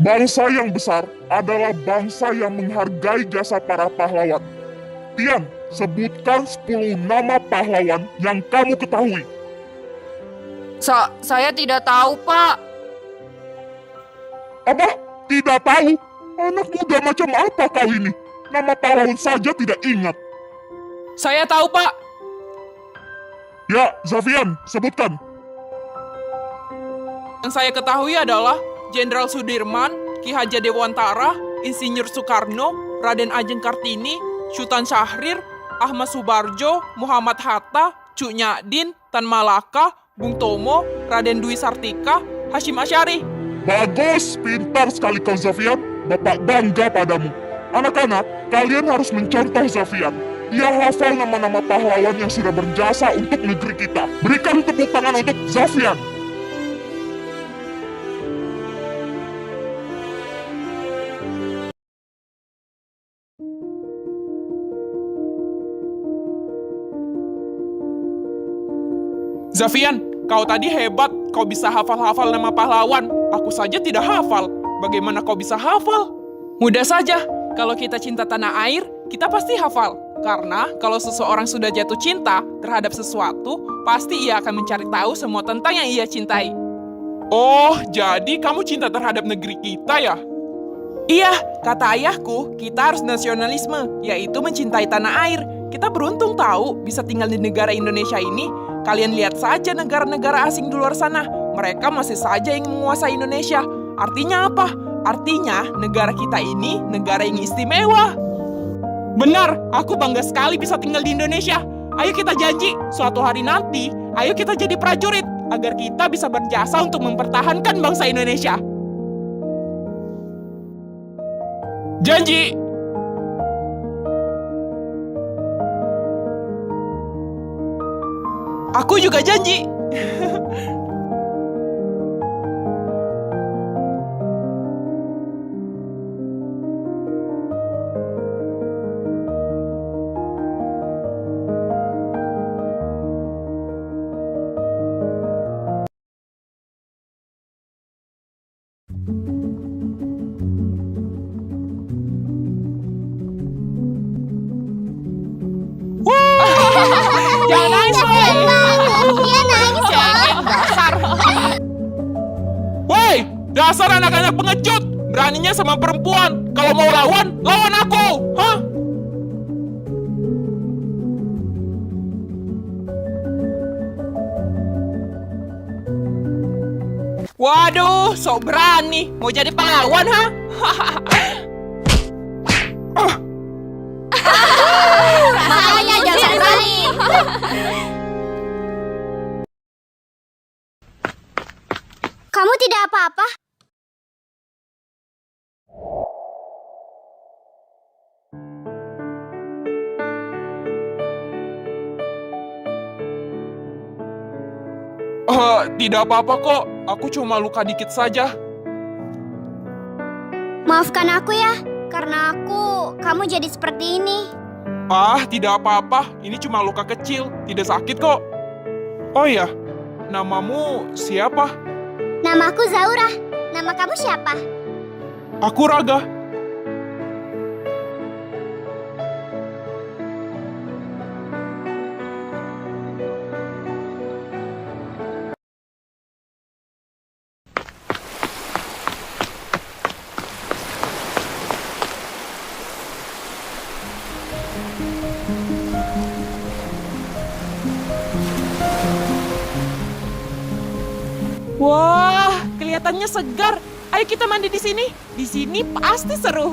Bangsa yang besar adalah bangsa yang menghargai jasa para pahlawan. Tian, sebutkan 10 nama pahlawan yang kamu ketahui. Saya tidak tahu, Pak. Apa? Tidak tahu? Anak muda macam apa kau ini? Nama pahlawan saja tidak ingat. Saya tahu, Pak. Ya, Zafian, sebutkan. Yang saya ketahui adalah Jenderal Sudirman, Ki Hajar Dewantara, Insinyur Soekarno, Raden Ajeng Kartini, Sultan Syahrir, Ahmad Subarjo, Muhammad Hatta, Cuk Nyadin, Tan Malaka, Bung Tomo, Raden Dwi Sartika, Hashim Asyari. Bagus, pintar sekali kau Zafian. Bapak bangga padamu. Anak-anak, kalian harus mencontoh Zafian. Dia hafal nama-nama pahlawan yang sudah berjasa untuk negeri kita. Berikan tepuk tangan untuk Zafian. Zafian, kau tadi hebat. Kau bisa hafal-hafal nama pahlawan. Aku saja tidak hafal. Bagaimana kau bisa hafal? Mudah saja. Kalau kita cinta tanah air, kita pasti hafal. Karena kalau seseorang sudah jatuh cinta terhadap sesuatu, pasti ia akan mencari tahu semua tentang yang ia cintai. Oh, jadi kamu cinta terhadap negeri kita ya? Iya, kata ayahku, kita harus nasionalisme, yaitu mencintai tanah air. Kita beruntung tahu bisa tinggal di negara Indonesia ini. Kalian lihat saja negara-negara asing di luar sana. Mereka masih saja ingin menguasai Indonesia. Artinya apa? Artinya negara kita ini negara yang istimewa. Benar, aku bangga sekali bisa tinggal di Indonesia. Ayo kita janji, suatu hari nanti, ayo kita jadi prajurit, agar kita bisa berjasa untuk mempertahankan bangsa Indonesia. Janji! Aku juga janji. Jangan nangis, Wei. Dia nangis, Cengeng dasar. Woi, dasar anak-anak pengecut. Beraninya sama perempuan. Kalau mau lawan, lawan aku. Hah? Waduh, sok berani. Mau jadi pahlawan, ha? Makanya jangan berani. Kamu tidak apa-apa? Tidak apa-apa kok. Aku cuma luka dikit saja. Maafkan aku ya, karena kamu jadi seperti ini. Tidak apa-apa. Ini cuma luka kecil. Tidak sakit kok. Oh ya, namamu siapa? Namaku Zaura. Nama kamu siapa? Aku Raga. Wah, kelihatannya segar. Ayo kita mandi di sini. Di sini pasti seru.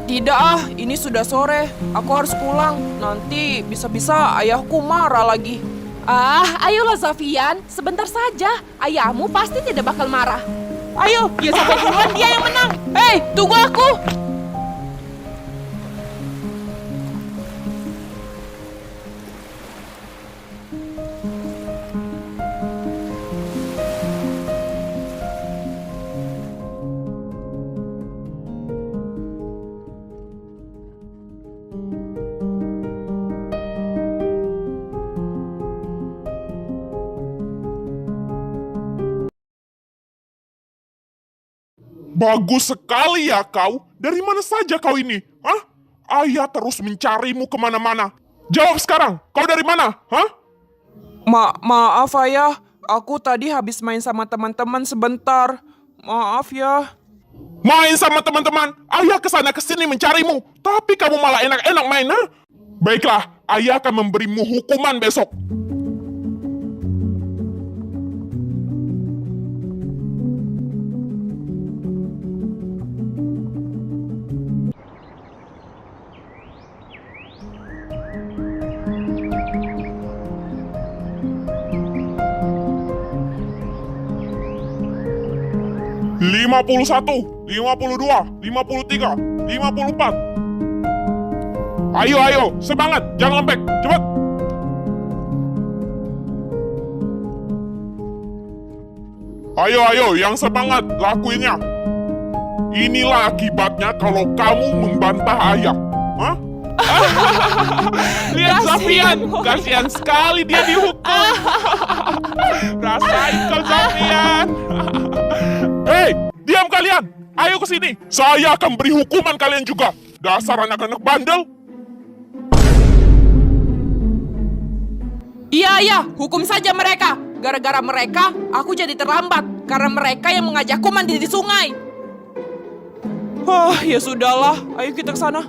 Tidak ini sudah sore. Aku harus pulang. Nanti bisa-bisa ayahku marah lagi. Ayolah Zafian, sebentar saja. Ayahmu pasti tidak bakal marah. Ayo, dia sampai duluan dia yang menang. Hei, tunggu aku. Bagus sekali ya kau. Dari mana saja kau ini? Hah? Ayah terus mencarimu kemana-mana. Jawab sekarang, kau dari mana? Hah? Maaf ayah, aku tadi habis main sama teman-teman sebentar. Maaf ya. Main sama teman-teman, ayah kesana kesini mencarimu. Tapi kamu malah enak-enak main, ha? Baiklah, ayah akan memberimu hukuman besok. Lima puluh satu, 52, 53, 54. Ayo, semangat, jangan lembek, cepat. Ayo, yang semangat, lakuinnya. Inilah akibatnya kalau kamu membantah ayah. Hah? Lihat Zafian, kasihan sekali dia dihukum. Rasain kau Zafian. Hei, diam kalian. Ayo ke sini. Saya akan beri hukuman kalian juga. Dasar anak-anak bandel. Iya, hukum saja mereka. Gara-gara mereka, aku jadi terlambat. Karena mereka yang mengajakku mandi di sungai. Ya sudahlah. Ayo kita ke sana.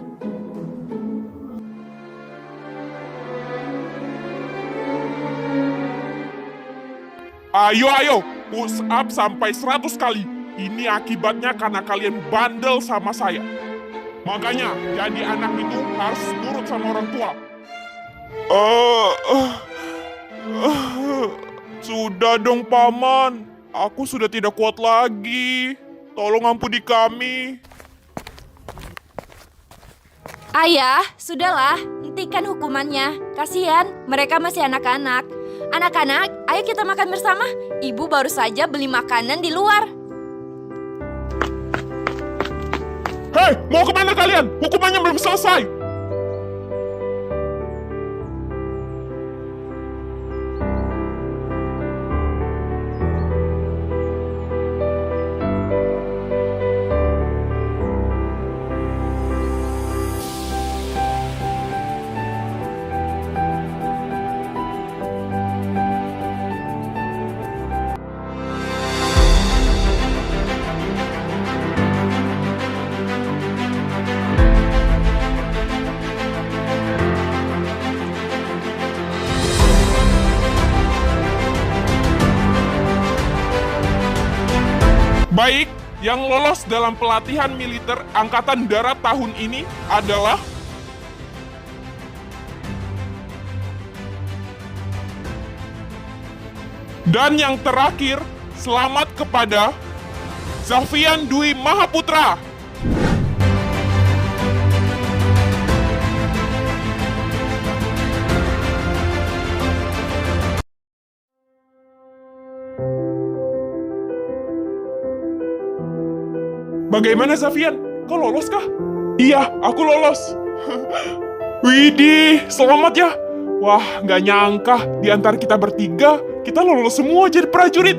Ayo, push up sampai 100 kali. Ini akibatnya karena kalian bandel sama saya. Makanya, jadi anak itu harus nurut sama orang tua. Sudah dong, Paman. Aku sudah tidak kuat lagi. Tolong ampuni kami. Ayah, sudahlah, hentikan hukumannya. Kasihan, mereka masih anak-anak. Anak-anak, ayo kita makan bersama. Ibu baru saja beli makanan di luar. Hei, mau kemana kalian? Hukumannya belum selesai. Baik, yang lolos dalam pelatihan militer Angkatan Darat tahun ini adalah dan yang terakhir, selamat kepada Zafian Dwi Mahaputra. Bagaimana Zafian? Kau lolos kah? Iya, aku lolos. Widih, selamat ya. Wah, nggak nyangka di antara kita bertiga, kita lolos semua jadi prajurit.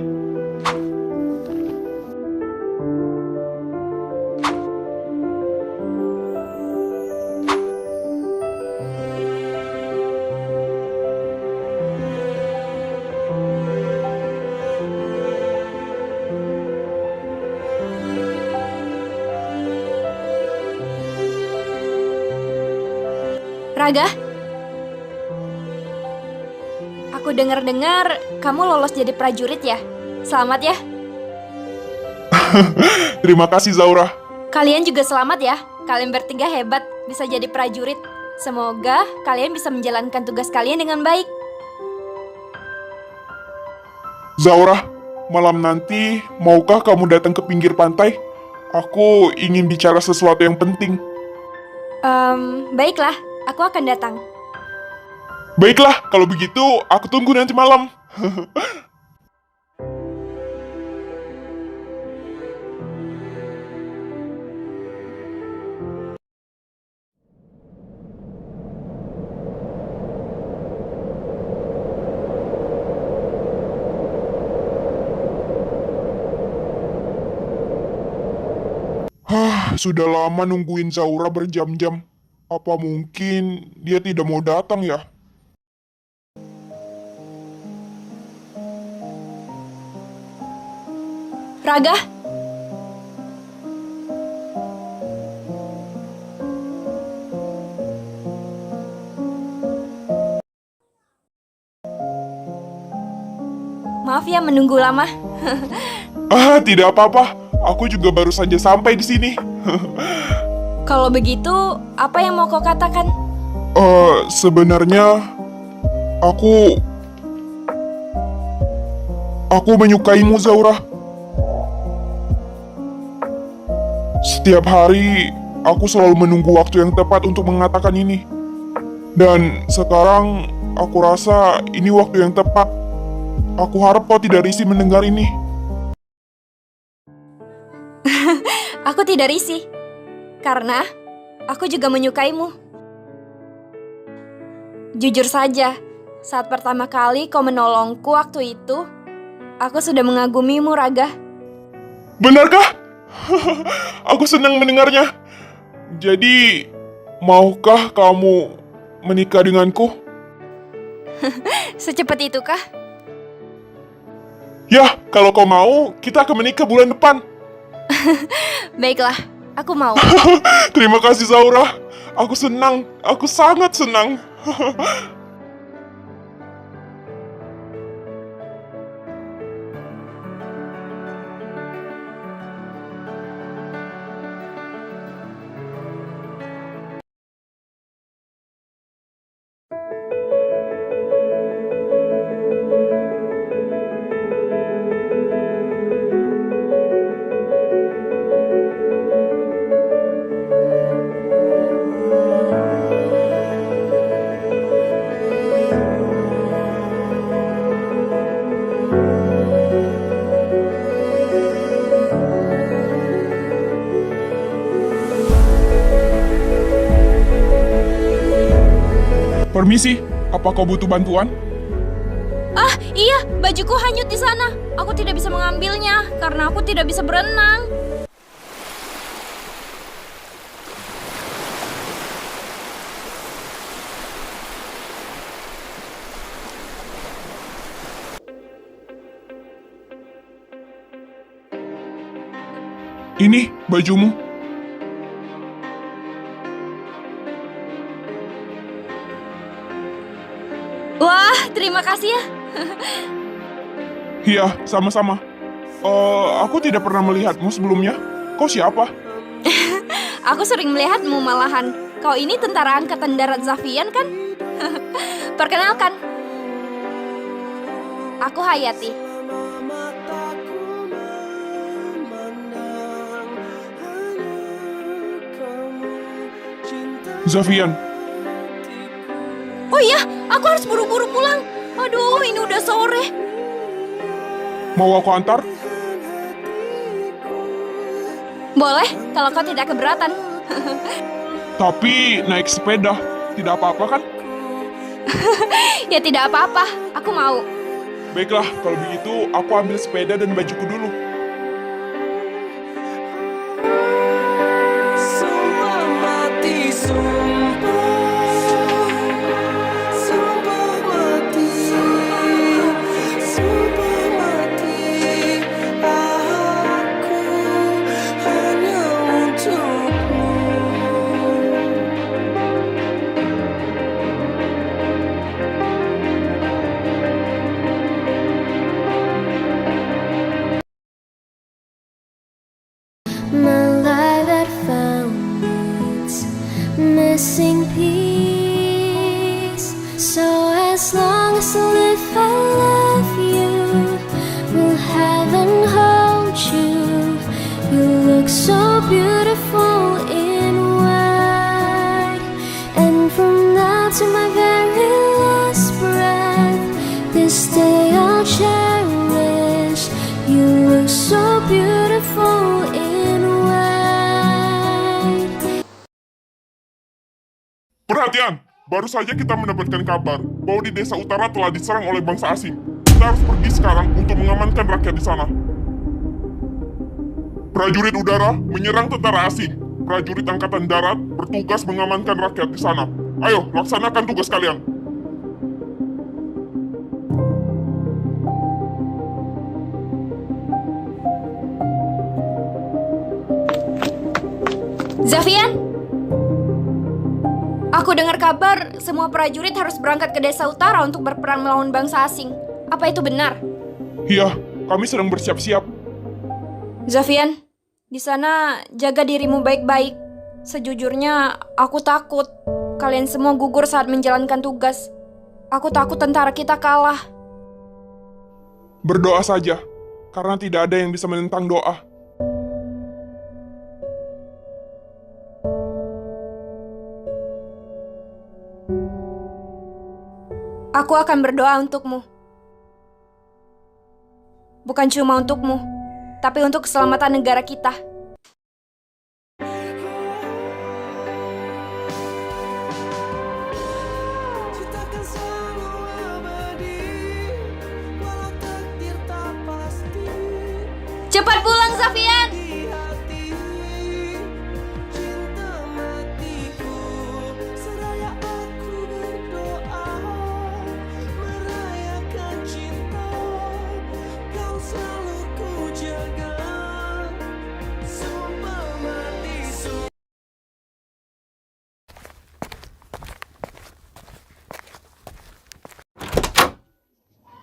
Raga, aku dengar-dengar kamu lolos jadi prajurit ya? Selamat ya. Terima kasih Zaura. Kalian juga selamat ya. Kalian bertiga hebat, bisa jadi prajurit. Semoga kalian bisa menjalankan tugas kalian dengan baik. Zaura, malam nanti maukah kamu datang ke pinggir pantai? Aku ingin bicara sesuatu yang penting. Baiklah, aku akan datang. Baiklah, kalau begitu aku tunggu nanti malam. Sudah lama nungguin Zaura berjam-jam. Apa mungkin dia tidak mau datang ya? Raga, maaf ya menunggu lama. Tidak apa-apa. Aku juga baru saja sampai di sini. Kalau begitu, apa yang mau kau katakan? Sebenarnya aku menyukaimu, Zaura. Setiap hari aku selalu menunggu waktu yang tepat untuk mengatakan ini. Dan sekarang aku rasa ini waktu yang tepat. Aku harap kau tidak risih mendengar ini. Aku tidak risih, karena aku juga menyukaimu. Jujur saja, saat pertama kali kau menolongku waktu itu, aku sudah mengagumimu, Raga. Benarkah? Aku senang mendengarnya. Jadi, maukah kamu menikah denganku? Secepat itukah? Ya, kalau kau mau, kita akan menikah bulan depan. Baiklah, aku mau. Terima kasih, Zaura. Aku senang. Aku sangat senang. Permisi, apa kau butuh bantuan? Ah, iya, bajuku hanyut di sana. Aku tidak bisa mengambilnya karena aku tidak bisa berenang. Ini bajumu. Wah, terima kasih ya. Iya, sama-sama. Aku tidak pernah melihatmu sebelumnya. Kau siapa? Aku sering melihatmu malahan. Kau ini tentara angkatan darat Zafian kan? Perkenalkan. Aku Hayati. Zafian. Oh iya, aku harus buru-buru pulang. Aduh, ini udah sore. Mau aku antar? Boleh, kalau kau tidak keberatan. Tapi naik sepeda. Tidak apa-apa kan? Ya tidak apa-apa, aku mau. Baiklah, kalau begitu aku ambil sepeda dan bajuku dulu. Sumpah mati, sumpah mati, aku hanya untukmu. My life had found its missing piece. So as long as I live, I love you. Will heaven hold you? You look so beautiful in white. And from now to my very last breath, this day I'll cherish. You look so beautiful in white. Perhatian! Baru saja kita mendapatkan kabar bahwa di desa utara telah diserang oleh bangsa asing. Kita harus pergi sekarang untuk mengamankan rakyat di sana. Prajurit udara menyerang tentara asing. Prajurit angkatan darat bertugas mengamankan rakyat di sana. Ayo, laksanakan tugas kalian. Zafian? Aku dengar kabar semua prajurit harus berangkat ke desa utara untuk berperang melawan bangsa asing. Apa itu benar? Iya, kami sedang bersiap-siap. Zafian, di sana jaga dirimu baik-baik. Sejujurnya, aku takut kalian semua gugur saat menjalankan tugas. Aku takut tentara kita kalah. Berdoa saja, karena tidak ada yang bisa menentang doa. Aku akan berdoa untukmu. Bukan cuma untukmu, tapi untuk keselamatan negara kita. Cinta kan selalu abadi, walau takdir tak pasti. Cepat pulang, Zafian! Di hati, cinta matiku, seraya aku berdoa, merayakan cinta, kau selalu ku jaga, sumpah mati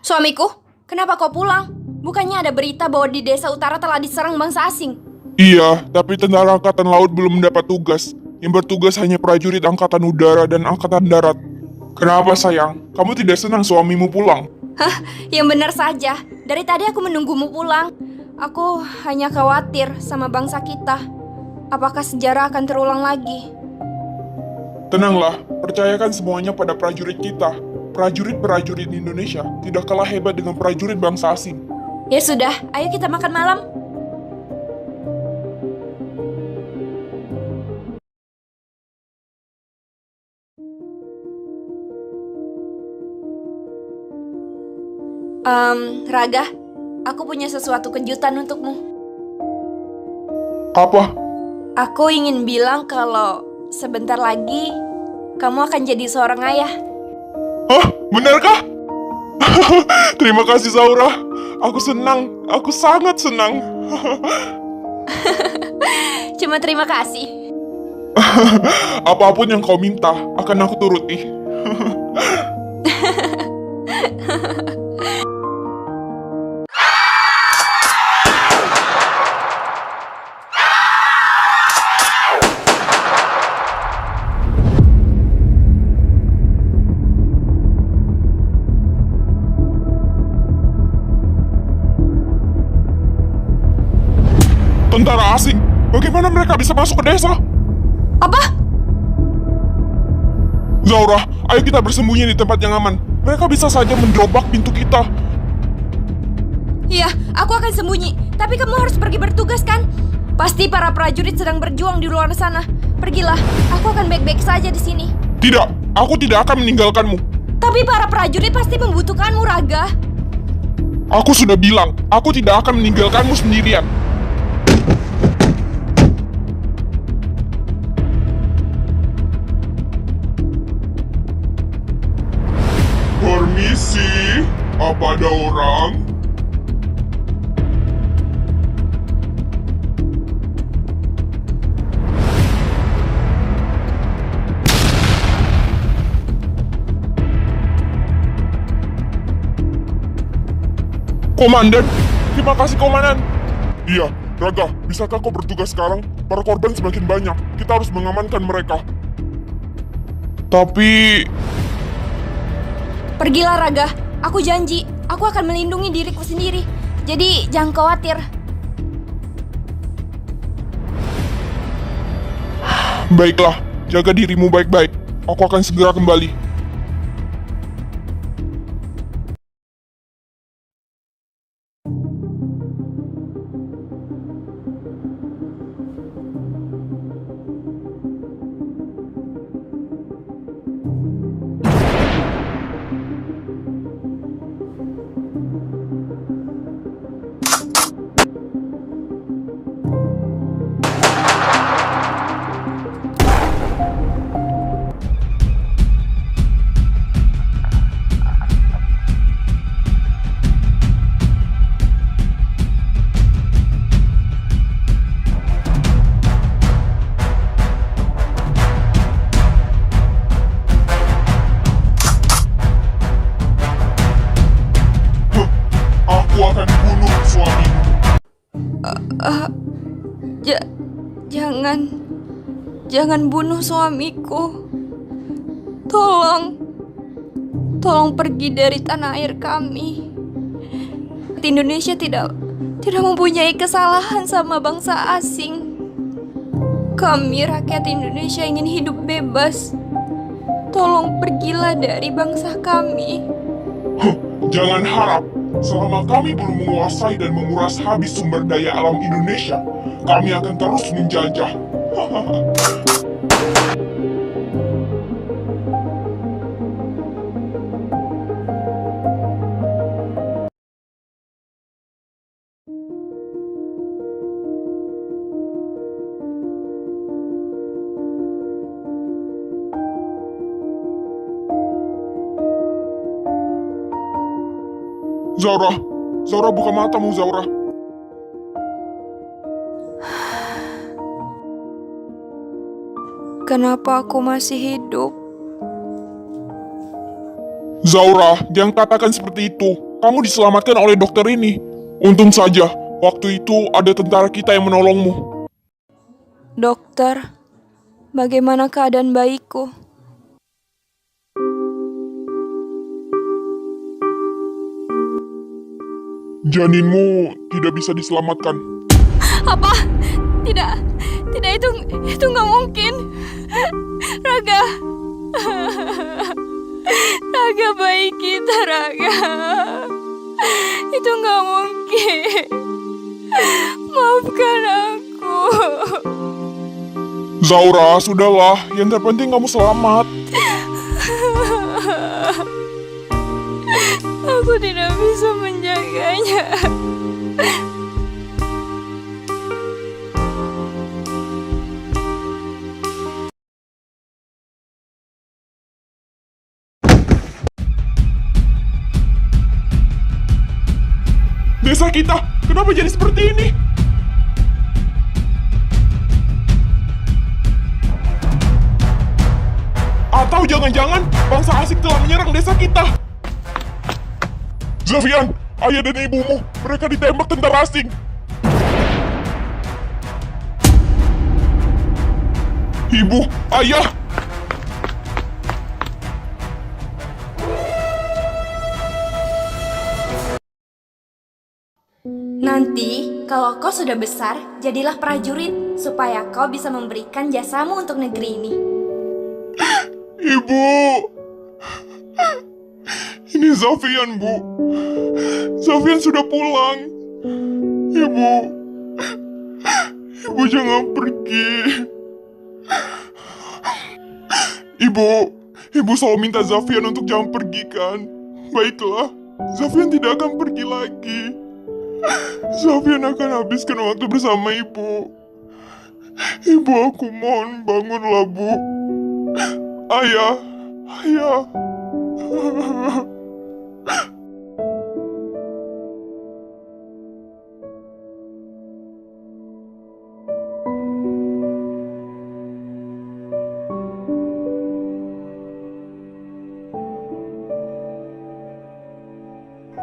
Suamiku, kenapa kau pulang? Bukannya ada berita bahwa di desa utara telah diserang bangsa asing? Iya, tapi tentara angkatan laut belum mendapat tugas. Yang bertugas hanya prajurit angkatan udara dan angkatan darat. Kenapa sayang? Kamu tidak senang suamimu pulang? Hah, yang benar saja. Dari tadi aku menunggumu pulang. Aku hanya khawatir sama bangsa kita. Apakah sejarah akan terulang lagi? Tenanglah, percayakan semuanya pada prajurit kita. Prajurit-prajurit Indonesia tidak kalah hebat dengan prajurit bangsa asing. Ya sudah, ayo kita makan malam. Raga, aku punya sesuatu kejutan untukmu. Apa? Aku ingin bilang kalau sebentar lagi kamu akan jadi seorang ayah. Hah? Benarkah? Terima kasih Zaura. Aku senang. Aku sangat senang. Cuma terima kasih. Apapun yang kau minta akan aku turuti. Tentara asing? Bagaimana mereka bisa masuk ke desa? Apa? Zaura, ayo kita bersembunyi di tempat yang aman. Mereka bisa saja mendobrak pintu kita. Iya, aku akan sembunyi. Tapi kamu harus pergi bertugas kan? Pasti para prajurit sedang berjuang di luar sana. Pergilah, aku akan baik-baik saja di sini. Tidak, aku tidak akan meninggalkanmu. Tapi para prajurit pasti membutuhkanmu, Raga. Aku sudah bilang, aku tidak akan meninggalkanmu sendirian. Permisi, apa ada orang? Komandan, terima kasih komandan. Iya, Raga, bisakah kau bertugas sekarang? Para korban semakin banyak, kita harus mengamankan mereka. Tapi... Pergilah, Raga. Aku janji, aku akan melindungi diriku sendiri. Jadi, jangan khawatir. Baiklah, jaga dirimu baik-baik. Aku akan segera kembali. akan bunuh suamimu. Jangan bunuh suamiku. Tolong pergi dari tanah air kami. Indonesia tidak mempunyai kesalahan sama bangsa asing. Kami rakyat Indonesia ingin hidup bebas. Tolong pergilah dari bangsa kami. Jangan harap. Selama kami belum menguasai dan menguras habis sumber daya alam Indonesia, kami akan terus menjajah. Zaura, buka matamu, Zaura. Kenapa aku masih hidup? Zaura, jangan katakan seperti itu. Kamu diselamatkan oleh dokter ini. Untung saja, waktu itu ada tentara kita yang menolongmu. Dokter, bagaimana keadaan bayiku? Janinmu tidak bisa diselamatkan. Apa? Tidak, itu nggak mungkin. Raga, bayi kita, Raga. Itu nggak mungkin. Maafkan aku. Zaura, sudahlah. Yang terpenting kamu selamat. Aku tidak bisa menjaganya. Desa kita, kenapa jadi seperti ini? Atau jangan-jangan bangsa asing telah menyerang desa kita? Zafian, ayah dan ibumu, mereka ditembak tentara asing. Ibu, ayah. Nanti, kalau kau sudah besar, jadilah prajurit, supaya kau bisa memberikan jasamu untuk negeri ini. Ibu. Ini Zafian, Bu. Zafian sudah pulang. Ibu. Ibu jangan pergi. Ibu selalu minta Zafian untuk jangan pergi, kan? Baiklah, Zafian tidak akan pergi lagi. Zafian akan habiskan waktu bersama ibu. Ibu, aku mohon bangunlah, Bu. Ayah.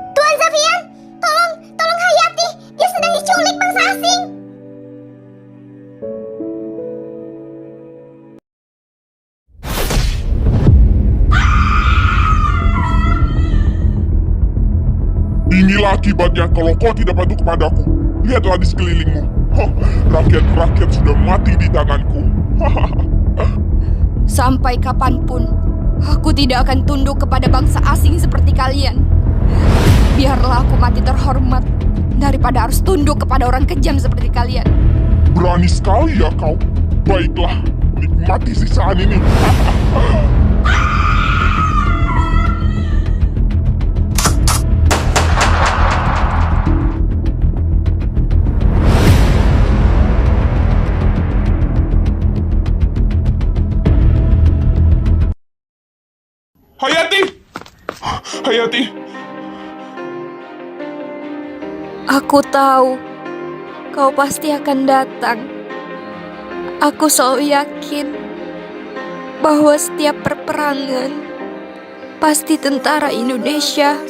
Tuan Zafian, tolong Hayati. Dia sedang diculik bangsa asing. Inilah akibatnya kalau kau tidak patuh kepadaku. Lihatlah di sekelilingmu. Rakyat-rakyat sudah mati di tanganku. Sampai kapanpun, aku tidak akan tunduk kepada bangsa asing seperti kalian. Biarlah aku mati terhormat daripada harus tunduk kepada orang kejam seperti kalian. Berani sekali ya kau. Baiklah, nikmati sisaan ini. Hayati! Aku tahu kau pasti akan datang. Aku selalu yakin bahwa setiap perperangan pasti tentara Indonesia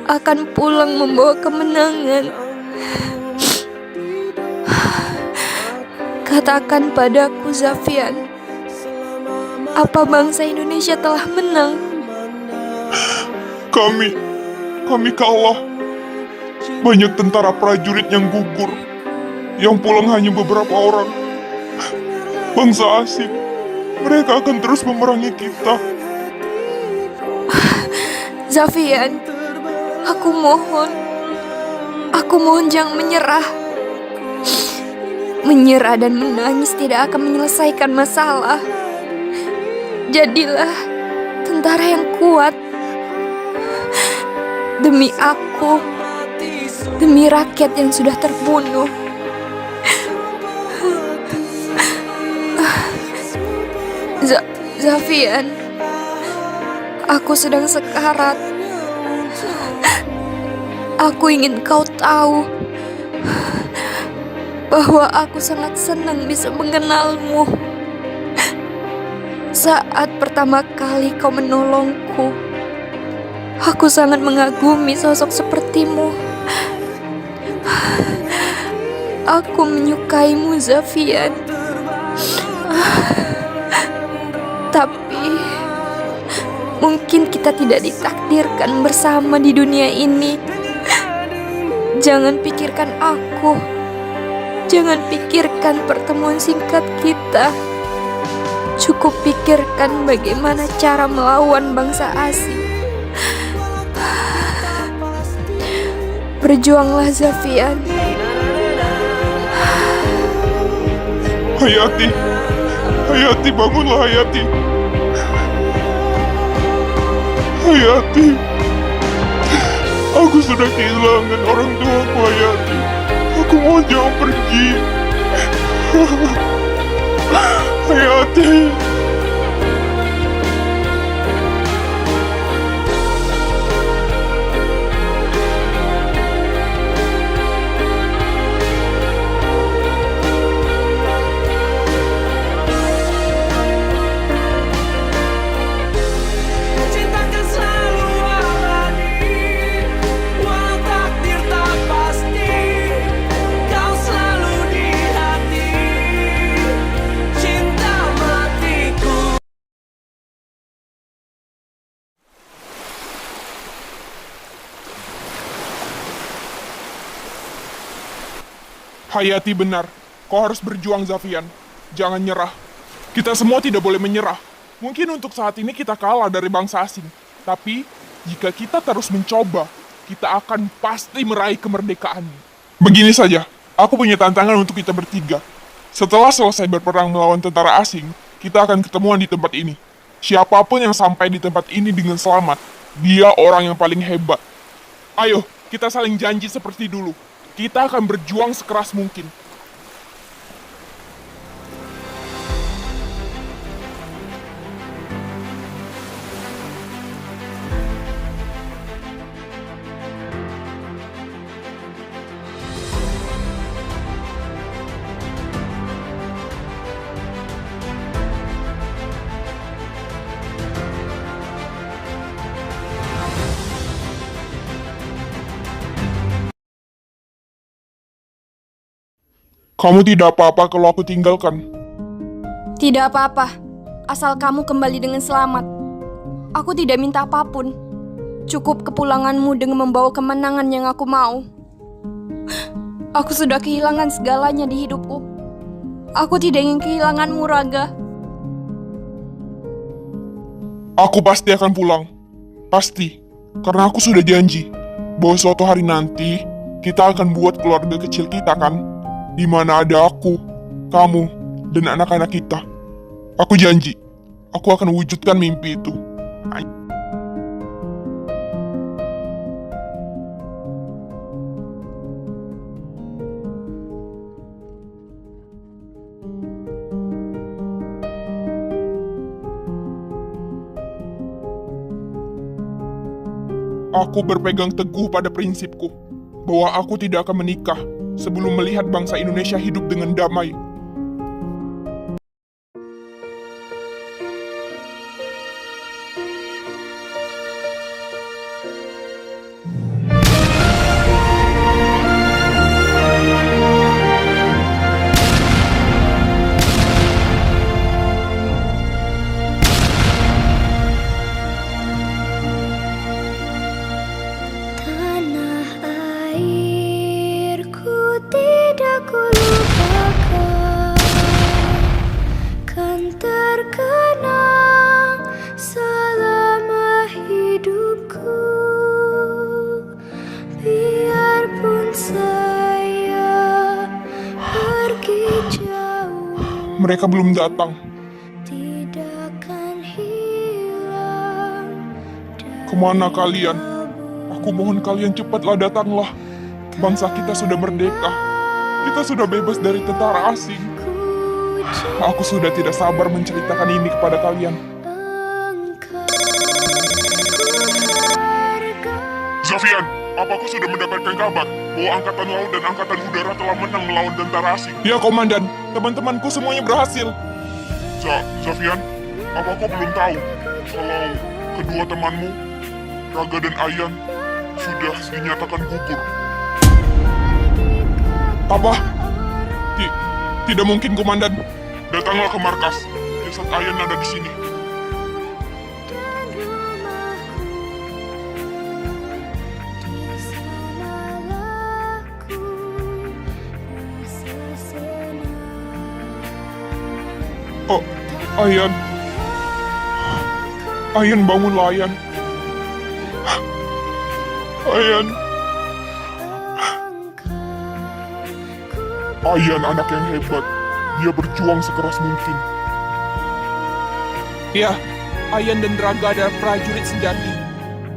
akan pulang membawa kemenangan. Katakan padaku, Zafian, apa bangsa Indonesia telah menang? Kami kalah. Banyak tentara prajurit yang gugur. Yang pulang hanya beberapa orang. Bangsa asing. Mereka akan terus memerangi kita. Zafian, aku mohon jangan menyerah. Menyerah dan menangis tidak akan menyelesaikan masalah. Jadilah tentara yang kuat. Demi aku, demi rakyat yang sudah terbunuh. Zafian, aku sedang sekarat. Aku ingin kau tahu bahwa aku sangat senang bisa mengenalmu. Saat pertama kali kau menolongku, aku sangat mengagumi sosok sepertimu. Aku menyukaimu, Zafian. Tapi mungkin kita tidak ditakdirkan bersama di dunia ini. Jangan pikirkan aku. Jangan pikirkan pertemuan singkat kita. Cukup pikirkan bagaimana cara melawan bangsa asing. Berjuanglah, Zafian. Hayati, bangunlah Hayati. Hayati, aku sudah kehilangan orang tuaku Hayati. Aku mohon jangan pergi. Hayati. Cinta kan selalu abadi, walau takdir tak pasti. Kau selalu di hati, cinta matiku. Hayati benar. Kau harus berjuang, Zafian. Jangan nyerah. Kita semua tidak boleh menyerah. Mungkin untuk saat ini kita kalah dari bangsa asing. Tapi, jika kita terus mencoba, kita akan pasti meraih kemerdekaan. Begini saja, aku punya tantangan untuk kita bertiga. Setelah selesai berperang melawan tentara asing, kita akan ketemuan di tempat ini. Siapapun yang sampai di tempat ini dengan selamat, dia orang yang paling hebat. Ayo, kita saling janji seperti dulu. Kita akan berjuang sekeras mungkin. Kamu tidak apa-apa kalau aku tinggalkan. Tidak apa-apa, asal kamu kembali dengan selamat. Aku tidak minta apapun. Cukup kepulanganmu dengan membawa kemenangan yang aku mau. Aku sudah kehilangan segalanya di hidupku. Aku tidak ingin kehilanganmu, Raga. Aku pasti akan pulang. Pasti. Karena aku sudah janji bahwa suatu hari nanti kita akan buat keluarga kecil kita kan? Di mana ada aku, kamu, dan anak-anak kita. Aku janji, aku akan wujudkan mimpi itu. Aku berpegang teguh pada prinsipku, bahwa aku tidak akan menikah sebelum melihat bangsa Indonesia hidup dengan damai. Mereka belum datang. Tidakkan hilang dari Kemana kalian? Aku mohon kalian cepatlah datanglah. Bangsa kita sudah merdeka. Kita sudah bebas dari tentara asing. Aku sudah tidak sabar menceritakan ini kepada kalian. engkau. Zafian, apa kau sudah mendapatkan kabar bahwa Angkatan Laut dan Angkatan Udara telah menang melawan tentara asing? Ya, Komandan. Teman-temanku semuanya berhasil. Zafian, apa kau belum tahu kalau kedua temanmu, Raga dan Ayan, sudah dinyatakan gugur? Apa? Tidak mungkin, Komandan. Datanglah ke markas. Jasad Ayan ada di sini. Oh, Ayan. Ayan, bangunlah, Ayan. Ayan. Ayan anak yang hebat. Dia berjuang sekeras mungkin. Ya, Ayan dan Raga adalah prajurit sejati.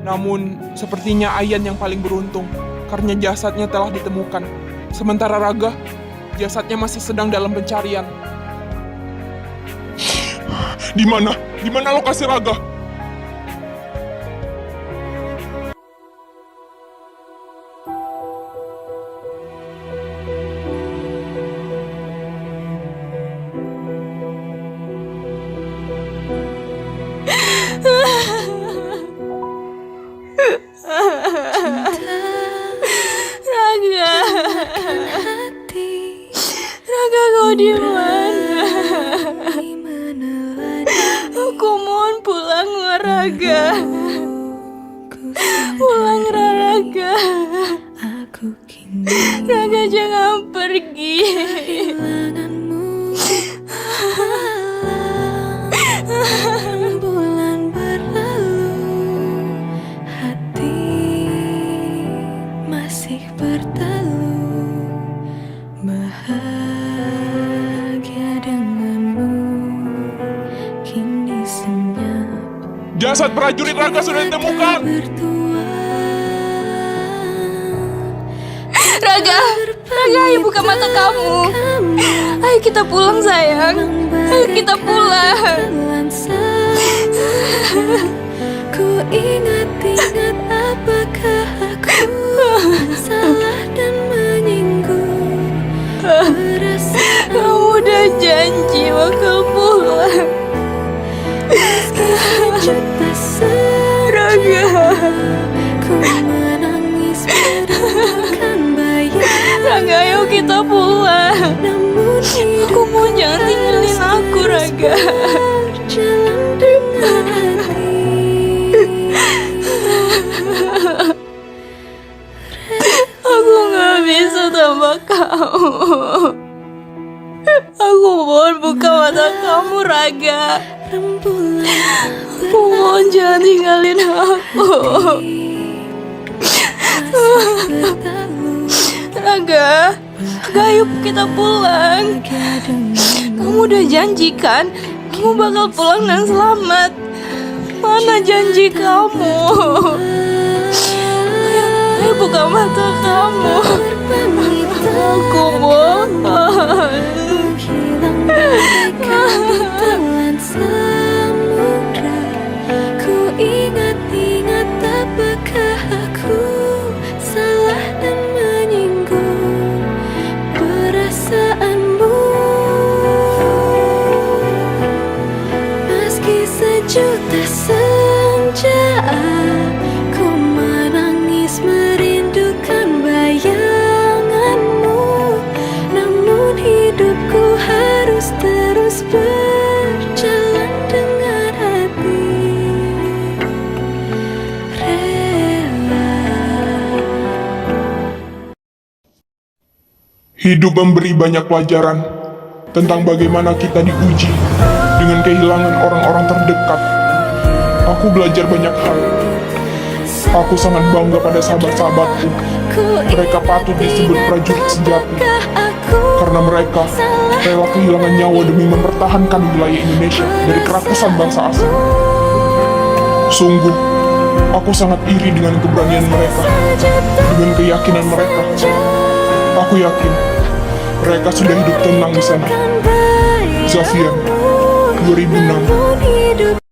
Namun, sepertinya Ayan yang paling beruntung karena jasadnya telah ditemukan. Sementara Raga, jasadnya masih sedang dalam pencarian. Di mana? Di mana lokasi Raga? Raga. Raga, kau di mana? Aku mohon pulanglah, Raga. Pulang, Raga. Raga, jangan pergi. Bulan berlalu, hati masih bertalu, bahagia denganmu kini senyap Jasad prajurit Raga sudah ditemukan. bertuah. Raga, Raga, ayo buka mata kamu. Ayo kita pulang, sayang. Ayo kita pulang. Ku ingat-ingat apakah aku salah dan menyinggung perasaan. Kamu udah janji bakal pulang. Sejuta Raga. ku menangis merindukan bayang. Raga, ayo kita pulang. Namun Aku mau jangan tinggalin aku, Raga. berjalan dengan hati. Aku gak bisa tanpa kamu. Aku mohon buka mata kamu, Raga. Rembulan Aku mohon jangan tinggalin aku. bertalu, Raga, Raga, ayo kita pulang. Kamu udah janji kan? Kamu bakal pulang dan selamat. Mana janji kamu? Ayo buka mata kamu. Aku mohon. hilang bagaikan di telan samudra. Ku ingat-ingat apakah aku salah dan menyinggung perasaanmu. Meski sejuta senja ku menangis merindukan bayanganmu. Namun hidupku harus terus berjalan dengan hati rela. Hidup memberi banyak pelajaran tentang bagaimana kita diuji dengan kehilangan orang-orang terdekat. Aku belajar banyak hal. Aku sangat bangga pada sahabat-sahabatku. Ku Mereka patut disebut prajurit sejati. apakah aku karena mereka rela kehilangan nyawa demi mempertahankan wilayah Indonesia dari kerakusan bangsa asing. Sungguh, aku sangat iri dengan keberanian mereka, dengan keyakinan mereka. Aku yakin mereka sudah hidup tenang di sana. Zafian, 2006.